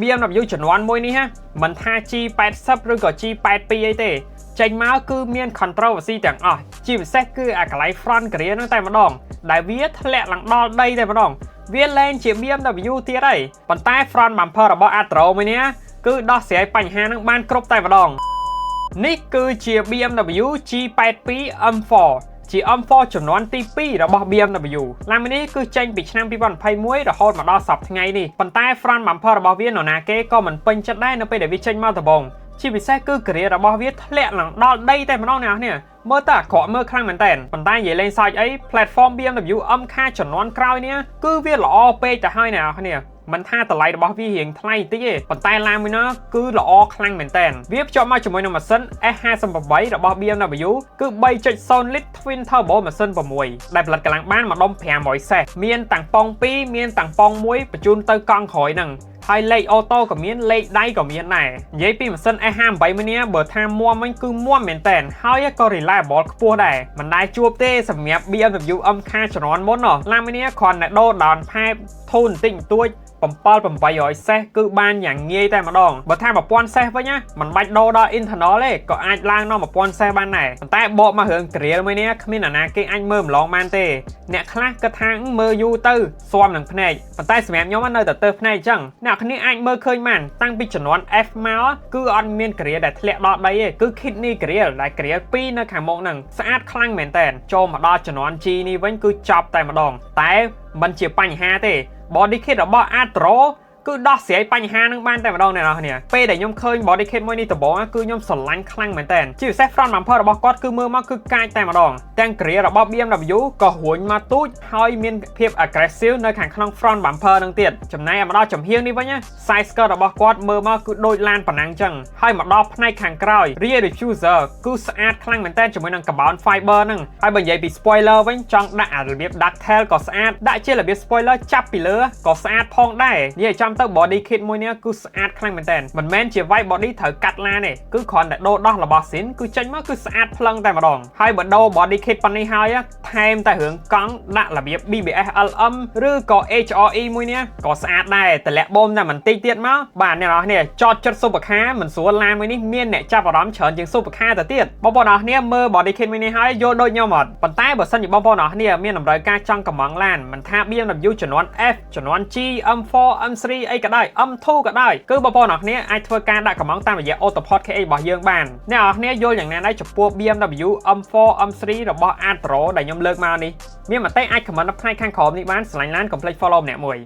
BMW ចំនួនមួយនេះមិនថា G80 ឬក៏ G82 អីទេចេញមកគឺមាន controversy ទាំងអស់ជាពិសេសគឺអាកន្លែង front gear ហ្នឹងតែម្ដងដែលវាធ្លាក់ឡើងដល់ដីតែម្ដងវាលែងជា BMW ទៀតហើយប៉ុន្តែ front bumper របស់ Atro មួយនេះគឺដោះស្រាយបញ្ហាហ្នឹងបានគ្រប់តែម្ដងនេះគឺជា BMW G82 M4 ជា M4 ចំនួនទី2របស់ BMW ឡាននេះគឺចេញពីឆ្នាំ2021រហូតមកដល់សប្តាហ៍ថ្ងៃនេះប៉ុន្តែ front bumper របស់វានរណាគេក៏មិនពេញចិត្តដែរនៅពេលដែលវាចេញមកដំបូងជាពិសេសគឺការីរបស់វាធ្លាក់ឡើងដល់ដីតែម្ដងអ្នកនរមើលទៅអាក្រក់មើលខ្លាំងមែនតើប៉ុន្តែនិយាយលេងសើចអី platform BMW MK ចំនួនក្រោយនេះគឺវាល្អពេកទៅហើយអ្នកនរមិនថាតម្លៃរបស់វារៀងថ្លៃតិចទេប៉ុន្តែឡានមួយនោះគឺល្អខ្លាំងមែនតើវាភ្ជាប់មកជាមួយនឹងម៉ាស៊ីន S58 របស់ BMW គឺ 3.0 លីត្រ Twin Turbo ម៉ាស៊ីន6ដែលផលិតកម្លាំងបានម្ដុំ500សេសមានតាំងប៉ុង2មានតាំងប៉ុង1បញ្ជូនទៅកង់ក្រោយហ្នឹងហើយលេខអូតូក៏មានលេខដៃក៏មានដែរនិយាយពីម៉ាស៊ីន S58 មួយនេះបើថាមាំវិញគឺមាំមែនតើហើយក៏ reliable ខ្ពស់ដែរមិនដែលជួបទេសម្រាប់ BMW MK ជំនាន់មុនឡានមួយនេះគ្រាន់តែដូរដោនផែបធូនបន្តិចបន្តួច7,800សេសគឺបានយ៉ាងងាយតែម្ដងបើថា1000សេសវិញមិនបាច់ដូរដល់ internal ទេក៏អាចឡើងដល់1000សេសបានដែរប៉ុន្តែបកមករឿង grill មួយនេះគ្មានអាណាគេអាចមើលម្លងបានទេអ្នកខ្លះគិតថាមើលយូរទៅស៊ាំនឹងភ្នែកប៉ុន្តែសម្រាប់ខ្ញុំនៅតែទៅភ្នែកអញ្ចឹងអ្នកគ្នាអាចមើលឃើញបានតាំងពីជំនាន់ F មកគឺអត់មាន grill ដែលធ្លាក់ដល់ដីទេគឺ kidney grill ដែល grill 2នៅខាងមុខហ្នឹងស្អាតខ្លាំងមែនតើចូលមកដល់ជំនាន់ G នេះវិញគឺចប់តែម្ដងតែមិនជាបញ្ហាទេbody kit របស់ Atro គឺដោះស្រាយបញ្ហានឹងបានតែម្ដងអ្នកនរគ្នាពេលដែលខ្ញុំឃើញ body kit មួយនេះដំបូងគឺខ្ញុំស្រឡាញ់ខ្លាំងមែនតើជាពិសេស front bumper របស់គាត់គឺមើលមកគឺកាចតែម្ដងទាំង gear របស់ BMW ក៏រួញមកទូចហើយមានភាព aggressive នៅខាងក្នុង front bumper នឹងទៀតចំណែកមកដល់ចំហៀងនេះវិញ side skirt របស់គាត់មើលមកគឺដូចឡានប៉ណ្ណាំងចឹងហើយមកដល់ផ្នែកខាងក្រោយ rear diffuser គឺស្អាតខ្លាំងមែនតើជាមួយនឹង carbon fiber ហ្នឹងហើយបើនិយាយពី spoiler វិញចង់ដាក់របៀប ducktail ក៏ស្អាតដាក់ជារបៀប spoiler ចាប់ពីលើក៏ស្អាតផងដែរនិយាយចំទៅ body kit មួយនេះគឺស្អាតខ្លាំងមែនតើមិនមែនជា white body ត្រូវកាត់ឡានទេគឺគ្រាន់តែដូរដោះរបស់ស៊ីនគឺចេញមកគឺស្អាតផ្លឹងតែម្ដងហើយបើដូរ body kit ប៉ុណ្នេះហើយថែមតែរឿងកង់ដាក់របៀប BBS LM ឬក៏ HRE មួយនេះក៏ស្អាតដែរតម្លាក់បូមតែបន្តិចទៀតមកបាទអ្នកនរគ្នាចតចិត្ត supercar មិនស្រួលឡានមួយនេះមានអ្នកចាប់អារម្មណ៍ច្រើនជាង supercar ទៅទៀតបងប្អូនអ្នកគ្នាមើល body kit មួយនេះហើយយល់ដូចខ្ញុំអត់ប៉ុន្តែបើសិនជាបងប្អូនអ្នកគ្នាមានតម្រូវការចង់កំងឡានមិនថា BMW ជំនាន់ F ជំនាន់ G M4 M3 អីក៏ដោយ M2 ក៏ដោយគឺបងប្អូនអ្នកគ្នាអាចធ្វើការដាក់កំងតាមរយៈ Autoport KA របស់យើងបានអ្នកនរគ្នាយល់យ៉ាងណាដែរចំពោះ BMW M4 M3 របស់ Atro ដែលខ្ញុំលើកមកនេះមានមតិអាច comment នៅផ្នែកខាងក្រោមនេះបានស្រឡាញ់ឡានកុំភ្លេច follow ម្នាក់មួយ